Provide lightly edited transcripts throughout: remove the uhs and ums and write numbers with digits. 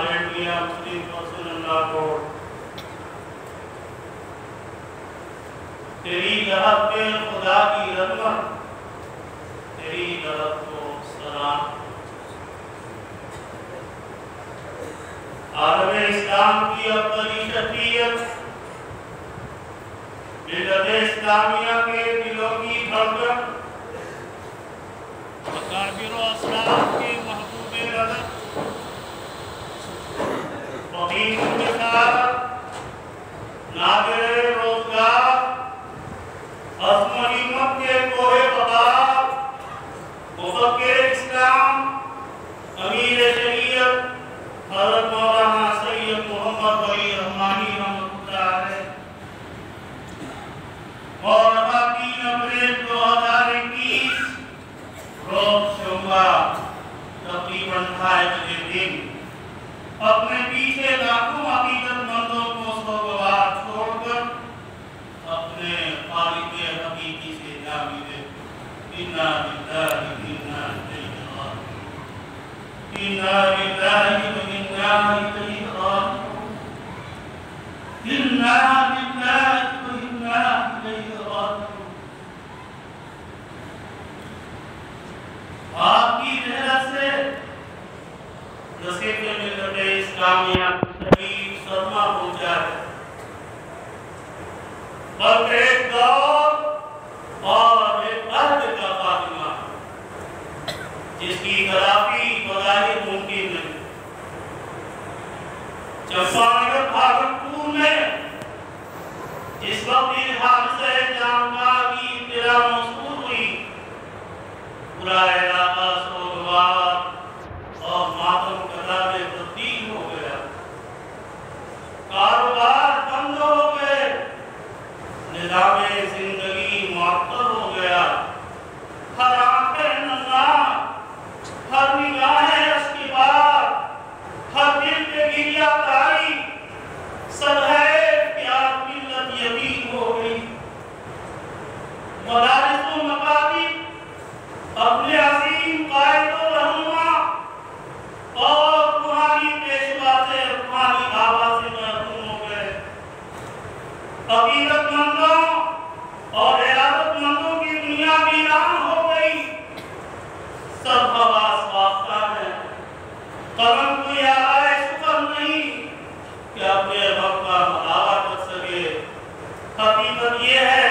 India Muslim council Nagaur तेरी तरफ पे खुदा की रहमत, तेरी तरफ को सलाम। आलम इस्लाम की अफजली शख्सियत, मिल्लत इस्लामिया के दिलों की धड़कन, अकाबिर व असलाफ के महबूबे रज़त, फकीर मिसाल, नादिर रोजगार, अज़्म-ए-हिम्मत के कोहे वक़ार, मुफ़क्किर इस्लाम, अमीर शरीयत, हज़रत मौलाना सैयद मोहम्मद वली रहमानी रहमतुल्लाह अलैह, मौलाना 3 अप्रैल 2021 रोज सोमवार तकरीबन 2:30 बजे दिन अपने पीछे लाखों अकीदतमंदों को सोगवार छोड़कर अपने खालिक हकीकी से जा मिले। इन्ना लिल्लाहि व इन्ना इलैहि राजिऊन। इन्ना लिल्लाहि व इन्ना इलैहि राजिऊन। इन्ना लिल्लाहि व इन्ना इलैहि राजिऊन। आपकी रहमत से नसीब मिल्लत इस्लामिया शदीद सदमा पहुंचा है। और एक दौर और एक अर्द का खात्मा जिसकी खिलाफी बग़ाहिर मुमकिन नहीं। चंपानगर भागलपुर में जिस वक्त इस हादसे जानका की इत्तला मौसूल हुई, पूरा इलाका सोगवार और मातम कदा में तब्दील हो गया। कारोबार बंद हो गए, निज़ामे जिंदगी मुअत्तल हो गया। हर आंखें नज़ार, हर निगाहें अश्किबार, हर दिल पे गिरियाकारी, सब है प्यार मिल्लत यतीम हो गई। मदारिस व मकातिब अपने अज़ीम कायद व रहनुमा और रूहानी पेशवा से रूहानी आवाज़ से महरूम हो गए। अकीदतमंदों और इरादतमंदों की दुनिया वीरान हो गई। सब हवास वाफ्ता है, कलम कोई आए शुक्र नहीं कि अपने रब का मुदावा कर सके। हकीकत ये है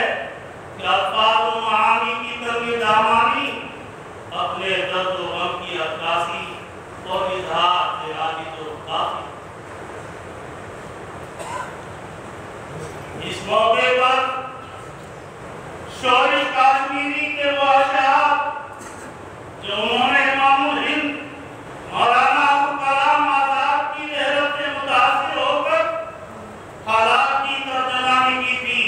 कि अल्फाज व मानी की तर्जुमानी अपने दर्द व गम की अक्कासी और इजहार से आदि तो काफी। इस मौके पर शौरिश काश्मीरी के वो अशआर जो उन्होंने इमामुल हिंद मौलाना अबुल कलाम आजाद की रहमत से मुतासिर होकर हालात की तर्जुमानी की थी,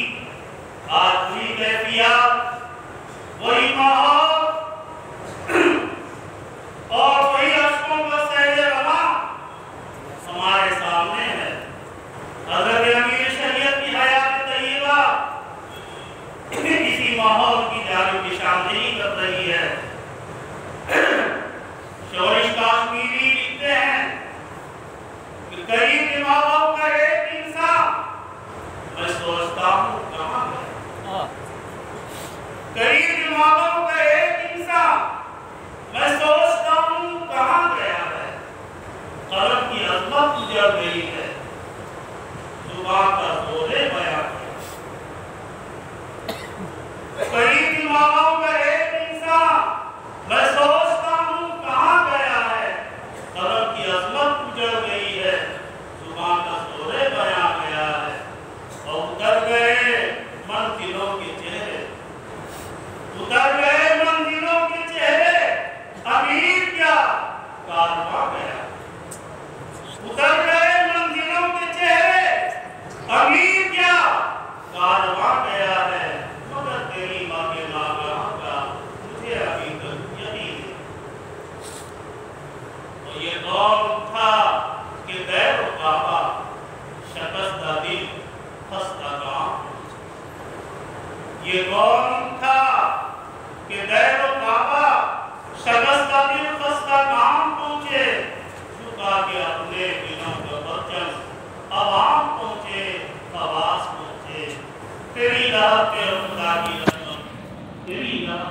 आज वही कैफियत, वही माहौल और वही अशकों का सैल रवा हमारे सामने है। हज़रत अमीर शरीयत की हयात तय्यबा इसी माहौल की जानिब निशानदेही कर रही है। शौरिश काश्मीरी लिखते हैं कि गरीब दिमागों का एक इंसान, मैं सोचता हूँ कहाँ गया। गरीब दिमागों का एक इंसान, मैं सोचता हूँ कहाँ गया है। कलम की अज़मत गुजर गई है, जुबान का जोरे बयां है। गरीब दिमागों का एक इंसान, मैं सोचता हूँ कहाँ गया है। कलम की अज़मत गुजर गई है, जुबान का जोरे बयां गया है। और उतर गए मंजिलों के चेहरे, उतर गए मंजिलों के चेहरे, अमीर क्या कारवां गया। उतर गए मंजिलों के चेहरे, अमीर क्या कारवां गया है। मगर तेरी माँ के नागाह का मुझे अभी तक यकीन है। तो ये दौर था कि दैर व काबा, शकस्ता दिल खस्ता काम। ये दौर था कि दैर व काबा, शकस्ता दिल खस्ता काम पहुंचे, झुका के अपने عوام پہنچے، خواص پہنچے، تیری راہ پہ ہم خدا کی رحمت، تیری راہ